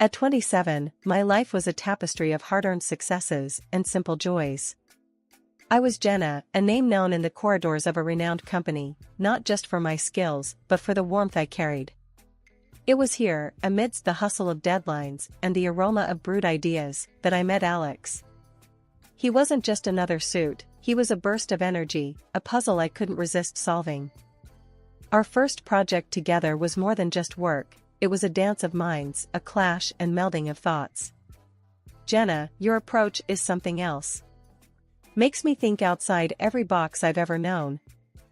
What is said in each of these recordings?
At 27, my life was a tapestry of hard-earned successes and simple joys. I was Jenna, a name known in the corridors of a renowned company, not just for my skills, but for the warmth I carried. It was here, amidst the hustle of deadlines and the aroma of brewed ideas, that I met Alex. He wasn't just another suit, he was a burst of energy, a puzzle I couldn't resist solving. Our first project together was more than just work, it was a dance of minds, a clash and melding of thoughts. Jenna, your approach is something else. Makes me think outside every box I've ever known,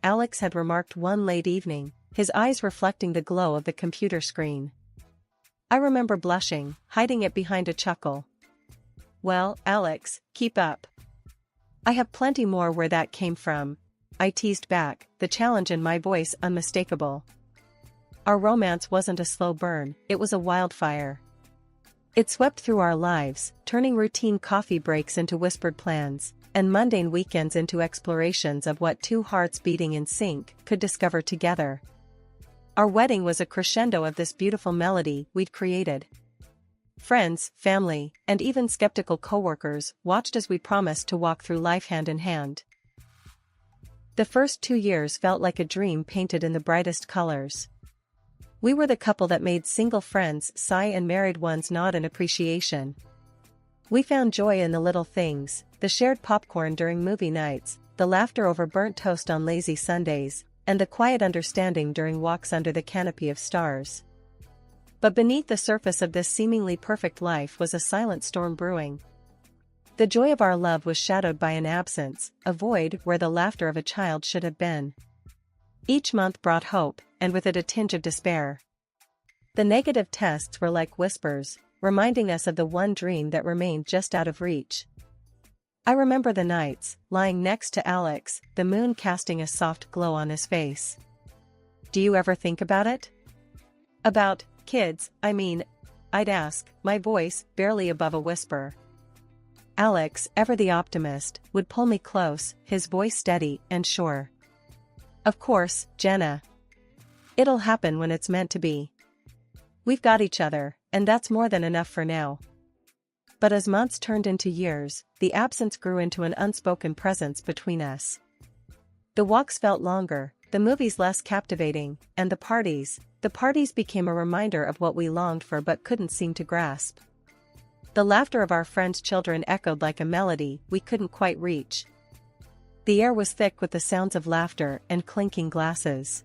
Alex had remarked one late evening, his eyes reflecting the glow of the computer screen. I remember blushing, hiding it behind a chuckle. Well, Alex, keep up. I have plenty more where that came from, I teased back, the challenge in my voice unmistakable. Our romance wasn't a slow burn, it was a wildfire. It swept through our lives, turning routine coffee breaks into whispered plans, and mundane weekends into explorations of what two hearts beating in sync could discover together. Our wedding was a crescendo of this beautiful melody we'd created. Friends, family, and even skeptical coworkers watched as we promised to walk through life hand in hand. The first 2 years felt like a dream painted in the brightest colors. We were the couple that made single friends sigh and married ones nod in appreciation. We found joy in the little things, the shared popcorn during movie nights, the laughter over burnt toast on lazy Sundays, and the quiet understanding during walks under the canopy of stars. But beneath the surface of this seemingly perfect life was a silent storm brewing. The joy of our love was shadowed by an absence, a void where the laughter of a child should have been. Each month brought hope, and with it a tinge of despair. The negative tests were like whispers, reminding us of the one dream that remained just out of reach. I remember the nights, lying next to Alex, the moon casting a soft glow on his face. Do you ever think about it? About kids, I mean, I'd ask, my voice barely above a whisper. Alex, ever the optimist, would pull me close, his voice steady and sure. Of course, Jenna. It'll happen when it's meant to be. We've got each other, and that's more than enough for now. But as months turned into years, the absence grew into an unspoken presence between us. The walks felt longer, the movies less captivating, and the parties became a reminder of what we longed for but couldn't seem to grasp. The laughter of our friends' children echoed like a melody we couldn't quite reach. The air was thick with the sounds of laughter and clinking glasses.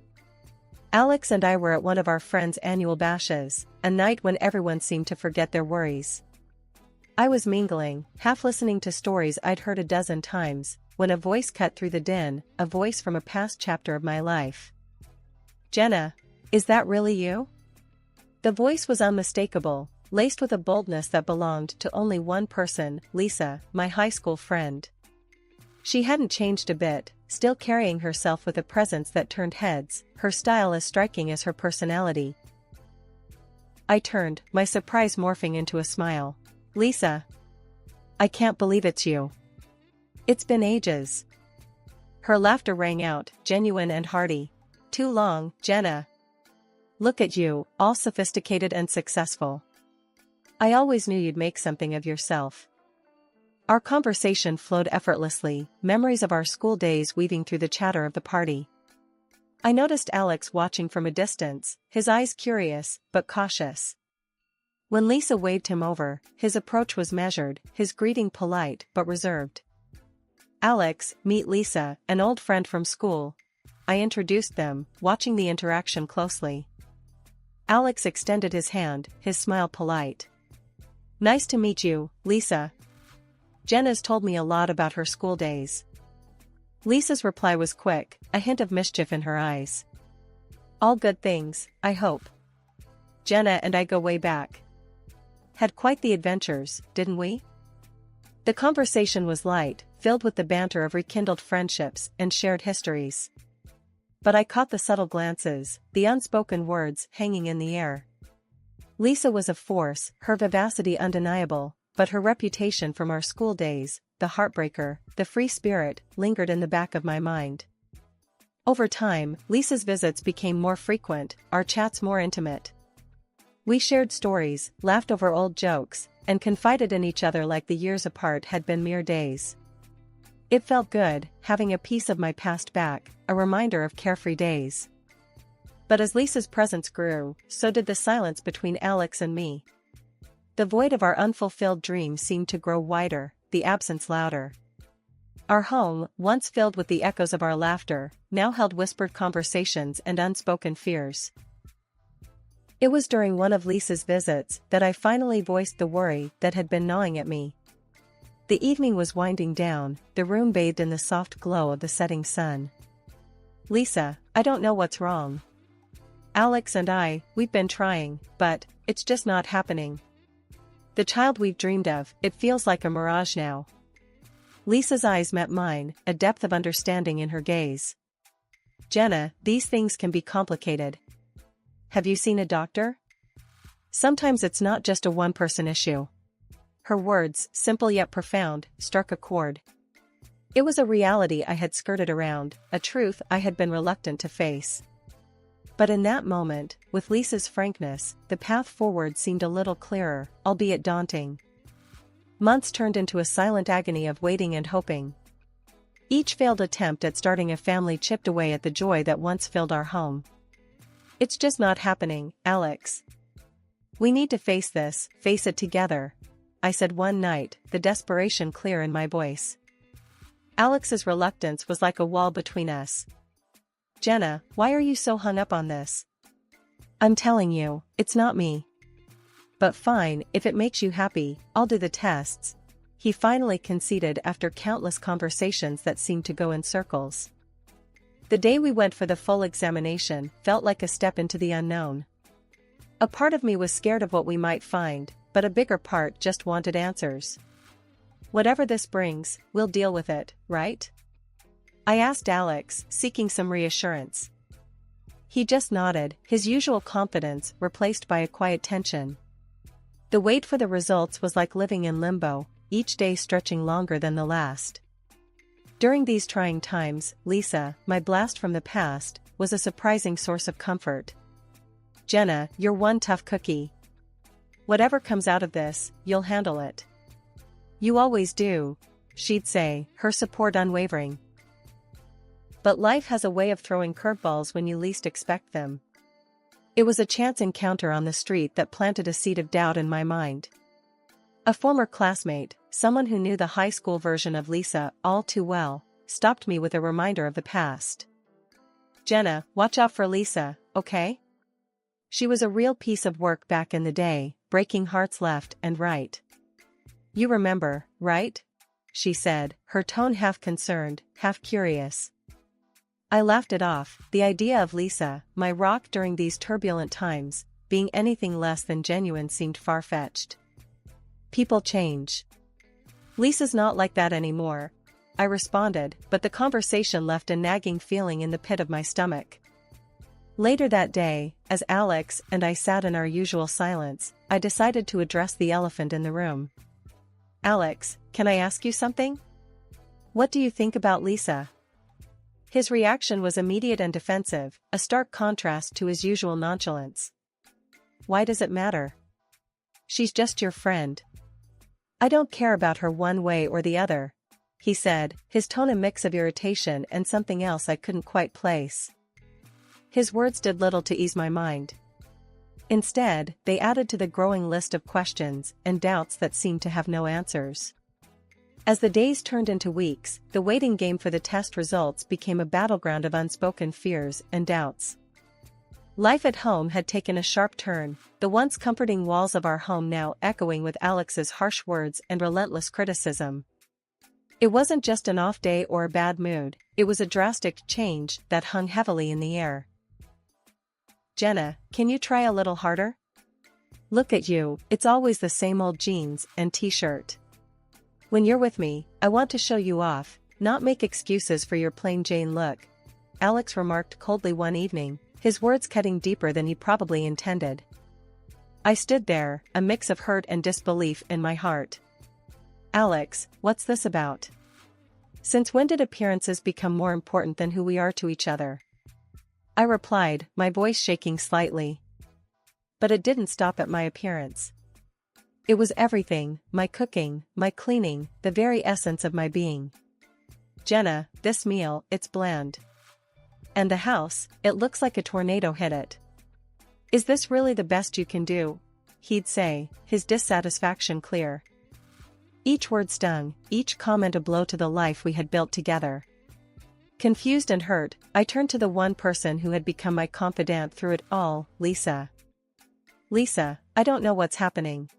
Alex and I were at one of our friends' annual bashes, a night when everyone seemed to forget their worries. I was mingling, half listening to stories I'd heard a dozen times, when a voice cut through the din, a voice from a past chapter of my life. Jenna, is that really you? The voice was unmistakable, laced with a boldness that belonged to only one person, Lisa, my high school friend. She hadn't changed a bit, still carrying herself with a presence that turned heads, her style as striking as her personality. I turned, my surprise morphing into a smile. Lisa. I can't believe it's you. It's been ages. Her laughter rang out, genuine and hearty. Too long, Jenna. Look at you, all sophisticated and successful. I always knew you'd make something of yourself. Our conversation flowed effortlessly, memories of our school days weaving through the chatter of the party. I noticed Alex watching from a distance, his eyes curious, but cautious. When Lisa waved him over, his approach was measured, his greeting polite but reserved. Alex, meet Lisa, an old friend from school. I introduced them, watching the interaction closely. Alex extended his hand, his smile polite. Nice to meet you, Lisa. Jenna's told me a lot about her school days. Lisa's reply was quick, a hint of mischief in her eyes. All good things, I hope. Jenna and I go way back. Had quite the adventures, didn't we? The conversation was light, filled with the banter of rekindled friendships and shared histories. But I caught the subtle glances, the unspoken words hanging in the air. Lisa was a force, her vivacity undeniable, but her reputation from our school days, the heartbreaker, the free spirit, lingered in the back of my mind. Over time, Lisa's visits became more frequent, our chats more intimate. We shared stories, laughed over old jokes, and confided in each other like the years apart had been mere days. It felt good, having a piece of my past back, a reminder of carefree days. But as Lisa's presence grew, so did the silence between Alex and me. The void of our unfulfilled dreams seemed to grow wider, the absence louder. Our home, once filled with the echoes of our laughter, now held whispered conversations and unspoken fears. It was during one of Lisa's visits that I finally voiced the worry that had been gnawing at me. The evening was winding down, the room bathed in the soft glow of the setting sun. "Lisa, I don't know what's wrong. Alex and we've been trying, but it's just not happening. The child we've dreamed of, it feels like a mirage now." Lisa's eyes met mine, a depth of understanding in her gaze. "Jenna, these things can be complicated. Have you seen a doctor? Sometimes it's not just a one-person issue." Her words, simple yet profound, struck a chord. It was a reality I had skirted around, a truth I had been reluctant to face. But in that moment, with Lisa's frankness, the path forward seemed a little clearer, albeit daunting. Months turned into a silent agony of waiting and hoping. Each failed attempt at starting a family chipped away at the joy that once filled our home. "It's just not happening, Alex. We need to face this, face it together," I said one night, the desperation clear in my voice. Alex's reluctance was like a wall between us. "Jenna, why are you so hung up on this?" "I'm telling you, it's not me." "But fine, if it makes you happy, I'll do the tests," he finally conceded after countless conversations that seemed to go in circles. The day we went for the full examination felt like a step into the unknown. A part of me was scared of what we might find, but a bigger part just wanted answers. "Whatever this brings, we'll deal with it, right?" I asked Alex, seeking some reassurance. He just nodded, his usual confidence replaced by a quiet tension. The wait for the results was like living in limbo, each day stretching longer than the last. During these trying times, Lisa, my blast from the past, was a surprising source of comfort. "Jenna, you're one tough cookie. Whatever comes out of this, you'll handle it. You always do," she'd say, her support unwavering. But life has a way of throwing curveballs when you least expect them. It was a chance encounter on the street that planted a seed of doubt in my mind. A former classmate, someone who knew the high school version of Lisa all too well, stopped me with a reminder of the past. "Jenna, watch out for Lisa, okay? She was a real piece of work back in the day, breaking hearts left and right. You remember, right?" she said, her tone half concerned, half curious. I laughed it off, the idea of Lisa, my rock during these turbulent times, being anything less than genuine seemed far-fetched. "People change. Lisa's not like that anymore," I responded, but the conversation left a nagging feeling in the pit of my stomach. Later that day, as Alex and I sat in our usual silence, I decided to address the elephant in the room. "Alex, can I ask you something? What do you think about Lisa?" His reaction was immediate and defensive, a stark contrast to his usual nonchalance. "Why does it matter? She's just your friend. I don't care about her one way or the other," he said, his tone a mix of irritation and something else I couldn't quite place. His words did little to ease my mind. Instead, they added to the growing list of questions and doubts that seemed to have no answers. As the days turned into weeks, the waiting game for the test results became a battleground of unspoken fears and doubts. Life at home had taken a sharp turn, the once comforting walls of our home now echoing with Alex's harsh words and relentless criticism. It wasn't just an off day or a bad mood, it was a drastic change that hung heavily in the air. "Jenna, can you try a little harder? Look at you, it's always the same old jeans and t-shirt. When you're with me, I want to show you off, not make excuses for your plain Jane look," Alex remarked coldly one evening, his words cutting deeper than he probably intended. I stood there, a mix of hurt and disbelief in my heart. "Alex, what's this about? Since when did appearances become more important than who we are to each other?" I replied, my voice shaking slightly. But it didn't stop at my appearance. It was everything, my cooking, my cleaning, the very essence of my being. Jenna, this meal, it's bland. And the house, it looks like a tornado hit it. Is this really the best you can do? He'd say, his dissatisfaction clear. Each word stung, each comment a blow to the life we had built together. Confused and hurt, I turned to the one person who had become my confidant through it all, Lisa. Lisa, I don't know what's happening.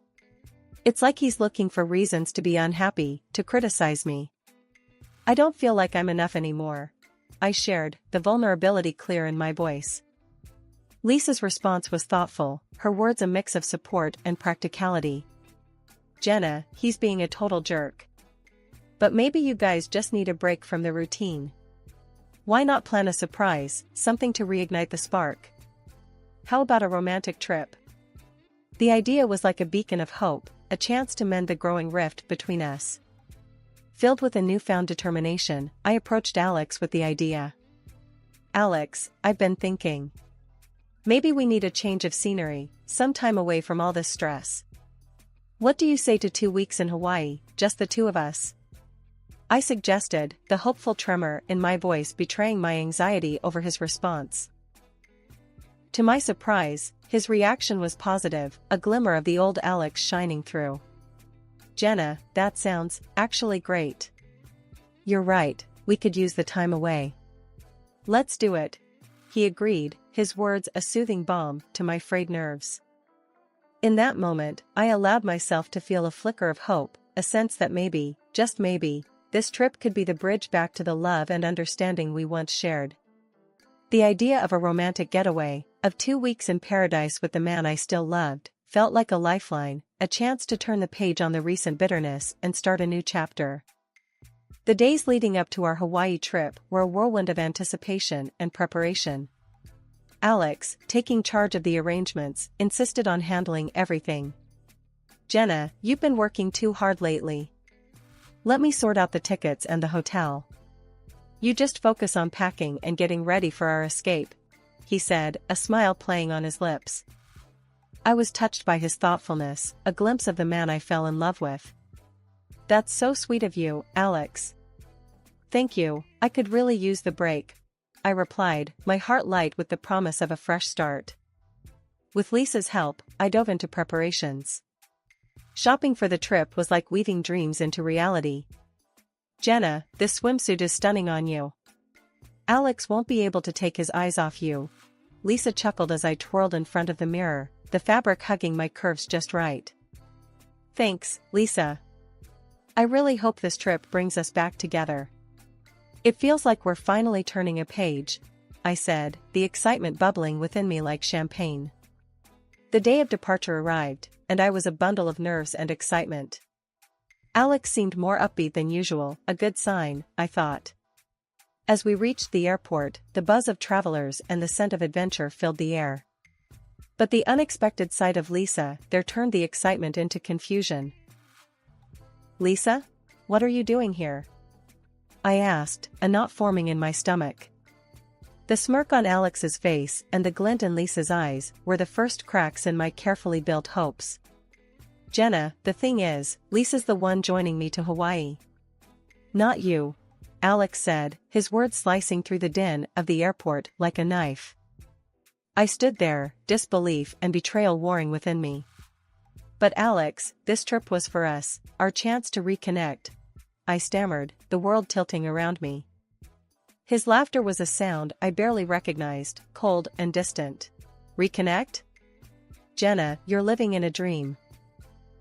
It's like he's looking for reasons to be unhappy, to criticize me. I don't feel like I'm enough anymore. I shared, the vulnerability clear in my voice. Lisa's response was thoughtful, her words a mix of support and practicality. Jenna, he's being a total jerk. But maybe you guys just need a break from the routine. Why not plan a surprise, something to reignite the spark? How about a romantic trip? The idea was like a beacon of hope, a chance to mend the growing rift between us. Filled with a newfound determination, I approached Alex with the idea. Alex, I've been thinking. Maybe we need a change of scenery, some time away from all this stress. What do you say to 2 weeks in Hawaii, just the two of us? I suggested, the hopeful tremor in my voice betraying my anxiety over his response. To my surprise, his reaction was positive, a glimmer of the old Alex shining through. Jenna, that sounds, actually great. You're right, we could use the time away. Let's do it. He agreed, his words a soothing balm to my frayed nerves. In that moment, I allowed myself to feel a flicker of hope, a sense that maybe, just maybe, this trip could be the bridge back to the love and understanding we once shared. The idea of a romantic getaway, of 2 weeks in paradise with the man I still loved, felt like a lifeline, a chance to turn the page on the recent bitterness and start a new chapter. The days leading up to our Hawaii trip were a whirlwind of anticipation and preparation. Alex, taking charge of the arrangements, insisted on handling everything. Jenna, you've been working too hard lately. Let me sort out the tickets and the hotel. You just focus on packing and getting ready for our escape, he said, a smile playing on his lips. I was touched by his thoughtfulness, a glimpse of the man I fell in love with. That's so sweet of you, Alex. Thank you, I could really use the break, I replied, my heart light with the promise of a fresh start. With Lisa's help, I dove into preparations. Shopping for the trip was like weaving dreams into reality. Jenna, this swimsuit is stunning on you. Alex won't be able to take his eyes off you. Lisa chuckled as I twirled in front of the mirror, the fabric hugging my curves just right. Thanks, Lisa. I really hope this trip brings us back together. It feels like we're finally turning a page, I said, the excitement bubbling within me like champagne. The day of departure arrived, and I was a bundle of nerves and excitement. Alex seemed more upbeat than usual, a good sign, I thought. As we reached the airport, the buzz of travelers and the scent of adventure filled the air. But the unexpected sight of Lisa there turned the excitement into confusion. Lisa? What are you doing here? I asked, a knot forming in my stomach. The smirk on Alex's face and the glint in Lisa's eyes were the first cracks in my carefully built hopes. Jenna, the thing is, Lisa's the one joining me to Hawaii. Not you, Alex said, his words slicing through the din of the airport like a knife. I stood there, disbelief and betrayal warring within me. But Alex, this trip was for us, our chance to reconnect, I stammered, the world tilting around me. His laughter was a sound I barely recognized, cold and distant. Reconnect? Jenna, you're living in a dream.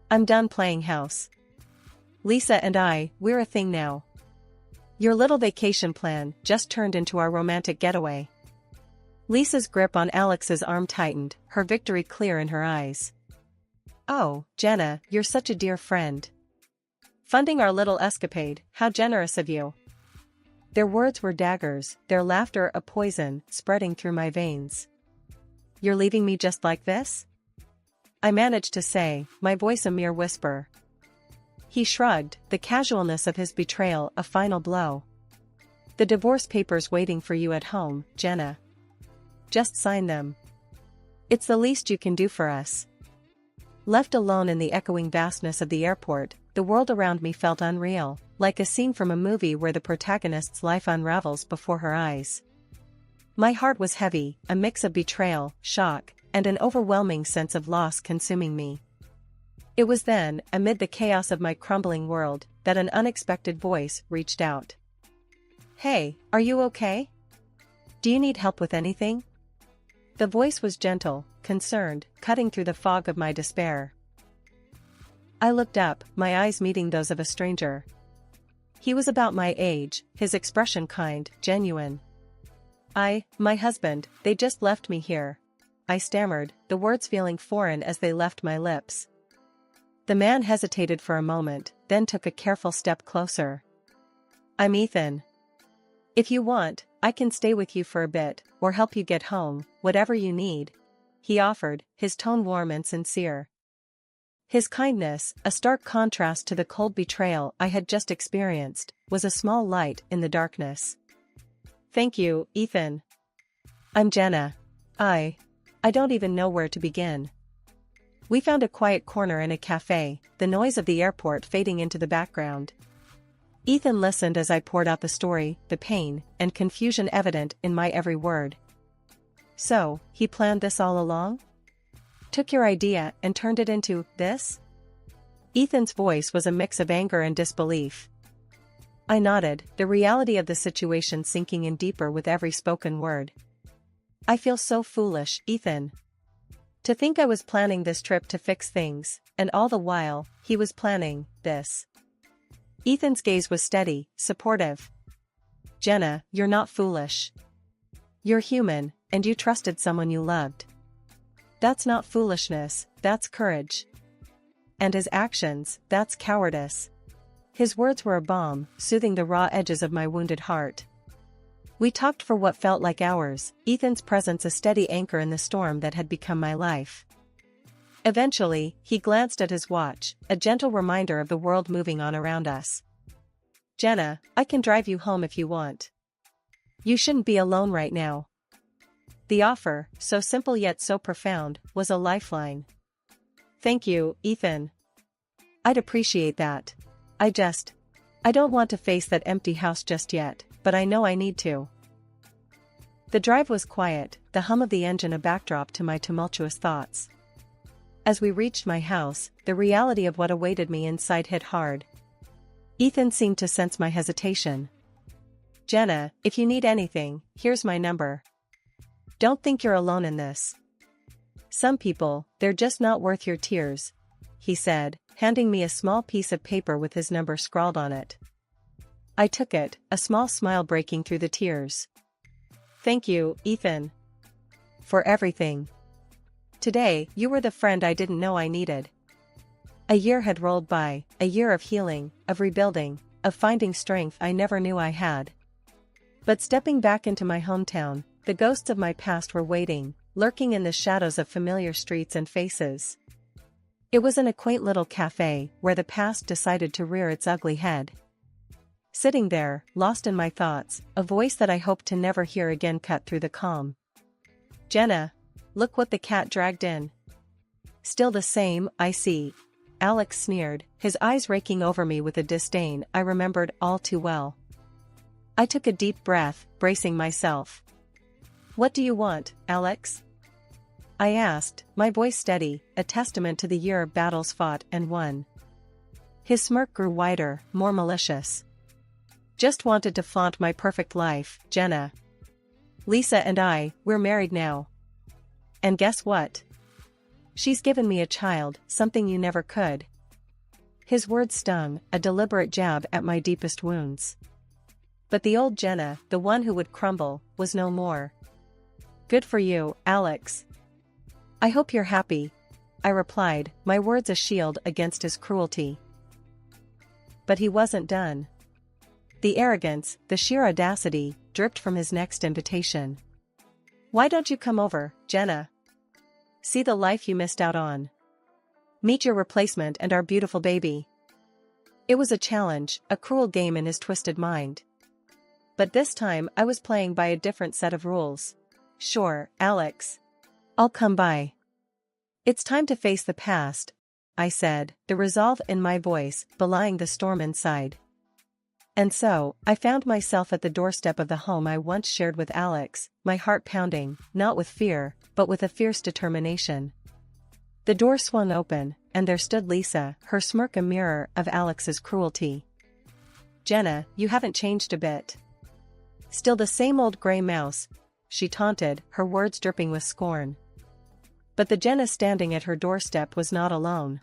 I'm done playing house. Lisa and we're a thing now. Your little vacation plan just turned into our romantic getaway. Lisa's grip on Alex's arm tightened, her victory clear in her eyes. Oh, Jenna, you're such a dear friend. Funding our little escapade, how generous of you. Their words were daggers, their laughter a poison spreading through my veins. You're leaving me just like this? I managed to say, my voice a mere whisper. He shrugged, the casualness of his betrayal a final blow. The divorce papers waiting for you at home, Jenna. Just sign them. It's the least you can do for us. Left alone in the echoing vastness of the airport, the world around me felt unreal, like a scene from a movie where the protagonist's life unravels before her eyes. My heart was heavy, a mix of betrayal, shock, and an overwhelming sense of loss consuming me. It was then, amid the chaos of my crumbling world, that an unexpected voice reached out. "Hey, are you okay? Do you need help with anything?" The voice was gentle, concerned, cutting through the fog of my despair. I looked up, my eyes meeting those of a stranger. He was about my age, his expression kind, genuine. My husband, they just left me here," I stammered, the words feeling foreign as they left my lips. The man hesitated for a moment, then took a careful step closer. "I'm Ethan. If you want, I can stay with you for a bit, or help you get home, whatever you need," he offered, his tone warm and sincere. His kindness, a stark contrast to the cold betrayal I had just experienced, was a small light in the darkness. "Thank you, Ethan. I'm Jenna. I don't even know where to begin." We found a quiet corner in a cafe, the noise of the airport fading into the background. Ethan listened as I poured out the story, the pain and confusion evident in my every word. "So, he planned this all along? Took your idea and turned it into this?" Ethan's voice was a mix of anger and disbelief. I nodded, the reality of the situation sinking in deeper with every spoken word. "I feel so foolish, Ethan. To think I was planning this trip to fix things, and all the while, he was planning this." Ethan's gaze was steady, supportive. "Jenna, you're not foolish. You're human, and you trusted someone you loved. That's not foolishness, that's courage. And his actions, that's cowardice." His words were a balm, soothing the raw edges of my wounded heart. We talked for what felt like hours, Ethan's presence a steady anchor in the storm that had become my life. Eventually, he glanced at his watch, a gentle reminder of the world moving on around us. "Jenna, I can drive you home if you want. You shouldn't be alone right now." The offer, so simple yet so profound, was a lifeline. "Thank you, Ethan. I'd appreciate that. I don't want to face that empty house just yet, but I know I need to." The drive was quiet, the hum of the engine a backdrop to my tumultuous thoughts. As we reached my house, the reality of what awaited me inside hit hard. Ethan seemed to sense my hesitation. "Jenna, if you need anything, here's my number. Don't think you're alone in this. Some people, they're just not worth your tears," he said, handing me a small piece of paper with his number scrawled on it. I took it, a small smile breaking through the tears. "Thank you, Ethan. For everything. Today, you were the friend I didn't know I needed." A year had rolled by, a year of healing, of rebuilding, of finding strength I never knew I had. But stepping back into my hometown, the ghosts of my past were waiting, lurking in the shadows of familiar streets and faces. It was in a quaint little cafe, where the past decided to rear its ugly head. Sitting there, lost in my thoughts, a voice that I hoped to never hear again cut through the calm. "Jenna, look what the cat dragged in." "Still the same, I see," Alex sneered, his eyes raking over me with a disdain I remembered all too well. I took a deep breath, bracing myself. "What do you want, Alex?" I asked, my voice steady, a testament to the year of battles fought and won. His smirk grew wider, more malicious. "Just wanted to flaunt my perfect life, Jenna. Lisa and we're married now. And guess what? She's given me a child, something you never could." His words stung, a deliberate jab at my deepest wounds. But the old Jenna, the one who would crumble, was no more. "Good for you, Alex. I hope you're happy," I replied, my words a shield against his cruelty. But he wasn't done. The arrogance, the sheer audacity, dripped from his next invitation. "Why don't you come over, Jenna? See the life you missed out on. Meet your replacement and our beautiful baby." It was a challenge, a cruel game in his twisted mind. But this time I was playing by a different set of rules. "Sure, Alex. I'll come by. It's time to face the past, I said, the resolve in my voice belying the storm inside. And so, I found myself at the doorstep of the home I once shared with Alex, my heart pounding, not with fear, but with a fierce determination. The door swung open, and there stood Lisa, her smirk a mirror of Alex's cruelty. "Jenna, you haven't changed a bit. Still the same old gray mouse," she taunted, her words dripping with scorn. But the Jenna standing at her doorstep was not alone.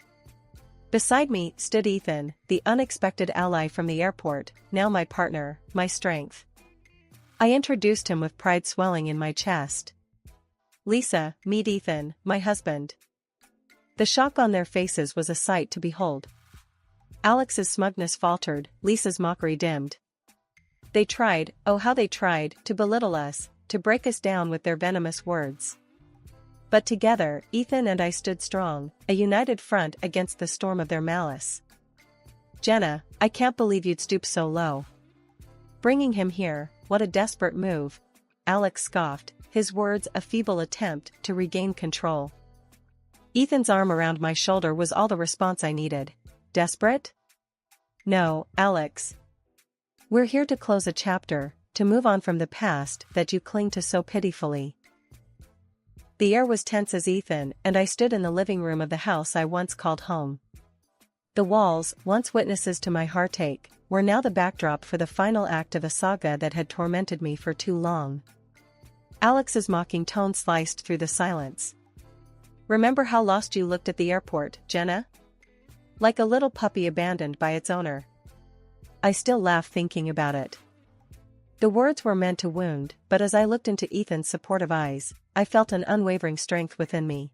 Beside me stood Ethan, the unexpected ally from the airport, now my partner, my strength. I introduced him with pride swelling in my chest. "Lisa, meet Ethan, my husband." The shock on their faces was a sight to behold. Alex's smugness faltered, Lisa's mockery dimmed. They tried, oh how they tried, to belittle us, to break us down with their venomous words. But together, Ethan and I stood strong, a united front against the storm of their malice. "Jenna, I can't believe you'd stoop so low. Bringing him here, what a desperate move," Alex scoffed, his words a feeble attempt to regain control. Ethan's arm around my shoulder was all the response I needed. "Desperate? No, Alex. We're here to close a chapter, to move on from the past that you cling to so pitifully." The air was tense as Ethan and I stood in the living room of the house I once called home. The walls, once witnesses to my heartache, were now the backdrop for the final act of a saga that had tormented me for too long. Alex's mocking tone sliced through the silence. "Remember how lost you looked at the airport, Jenna? Like a little puppy abandoned by its owner." I still laugh thinking about it. The words were meant to wound, but as I looked into Ethan's supportive eyes, I felt an unwavering strength within me.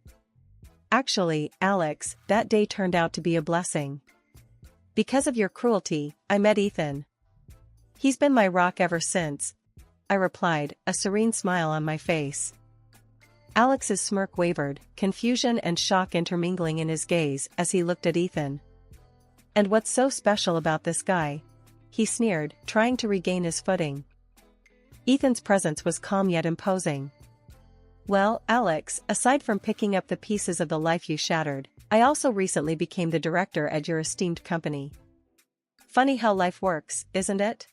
Actually, Alex, that day turned out to be a blessing. Because of your cruelty, I met Ethan. He's been my rock ever since, I replied, a serene smile on my face. Alex's smirk wavered, confusion and shock intermingling in his gaze as he looked at Ethan. "And what's so special about this guy?" he sneered, trying to regain his footing. Ethan's presence was calm yet imposing. "Well, Alex, aside from picking up the pieces of the life you shattered, I also recently became the director at your esteemed company. Funny how life works, isn't it?"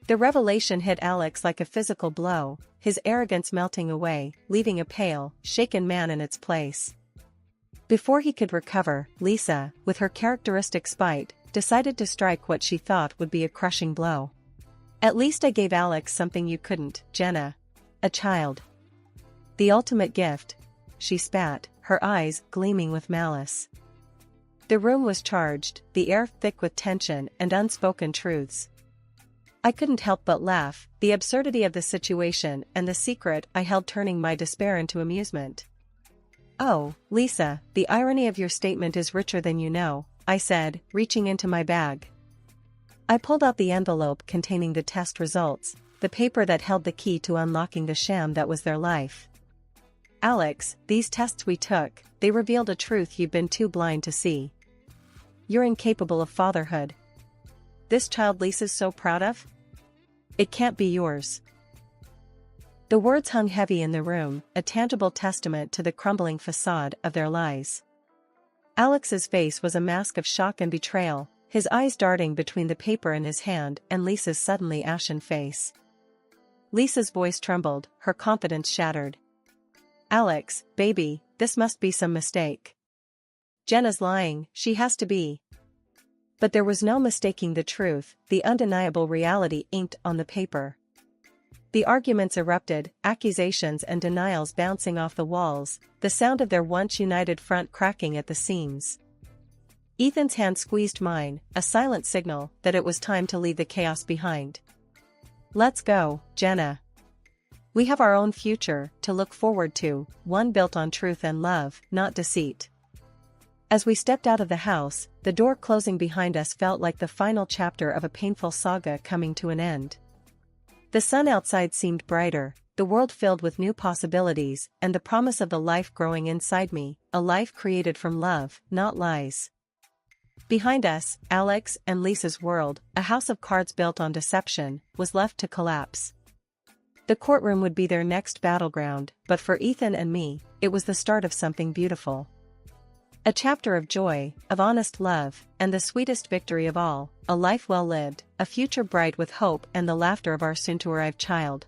The revelation hit Alex like a physical blow, his arrogance melting away, leaving a pale, shaken man in its place. Before he could recover, Lisa, with her characteristic spite, decided to strike what she thought would be a crushing blow. "At least I gave Alex something you couldn't, Jenna. A child. The ultimate gift," she spat, her eyes gleaming with malice. The room was charged, the air thick with tension and unspoken truths. I couldn't help but laugh, the absurdity of the situation and the secret I held turning my despair into amusement. "Oh, Lisa, the irony of your statement is richer than you know," I said, reaching into my bag. I pulled out the envelope containing the test results, the paper that held the key to unlocking the sham that was their life. "Alex, these tests we took, they revealed a truth you've been too blind to see. You're incapable of fatherhood. This child Lisa's so proud of? It can't be yours." The words hung heavy in the room, a tangible testament to the crumbling facade of their lies. Alex's face was a mask of shock and betrayal, his eyes darting between the paper in his hand and Lisa's suddenly ashen face. Lisa's voice trembled, her confidence shattered. "Alex, baby, this must be some mistake. Jenna's lying, she has to be." But there was no mistaking the truth, the undeniable reality inked on the paper. The arguments erupted, accusations and denials bouncing off the walls, the sound of their once united front cracking at the seams. Ethan's hand squeezed mine, a silent signal that it was time to leave the chaos behind. "Let's go, Jenna. We have our own future to look forward to, one built on truth and love, not deceit." As we stepped out of the house, the door closing behind us felt like the final chapter of a painful saga coming to an end. The sun outside seemed brighter, the world filled with new possibilities, and the promise of the life growing inside me, a life created from love, not lies. Behind us, Alex and Lisa's world, a house of cards built on deception, was left to collapse. The courtroom would be their next battleground, but for Ethan and me, it was the start of something beautiful. A chapter of joy, of honest love, and the sweetest victory of all, a life well lived, a future bright with hope and the laughter of our soon-to-arrive child.